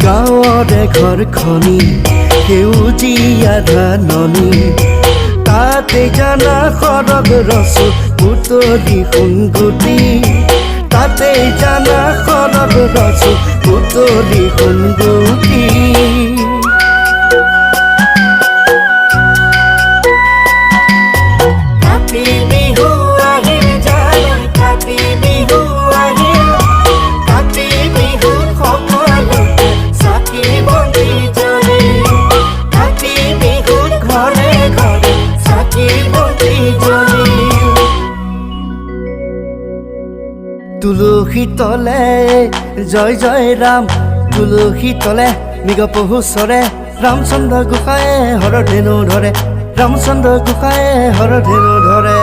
গাঁৱৰে ঘৰখনি সেউজীয়া ধাননি তাতে জানা সৰগ ৰচো পুতলি সোণগুটি তাতে জানা সৰগ ৰচো পুতলি সোণগুটি তুলসী তলে জয় জয় ৰাম তুলসী তলে মৃগ পহু চৰে ৰামচন্দ্ৰ গোসাঁয়ে হৰধেনু ধৰে ৰামচন্দ্ৰ গোসাঁয়ে হৰধেনু ধৰে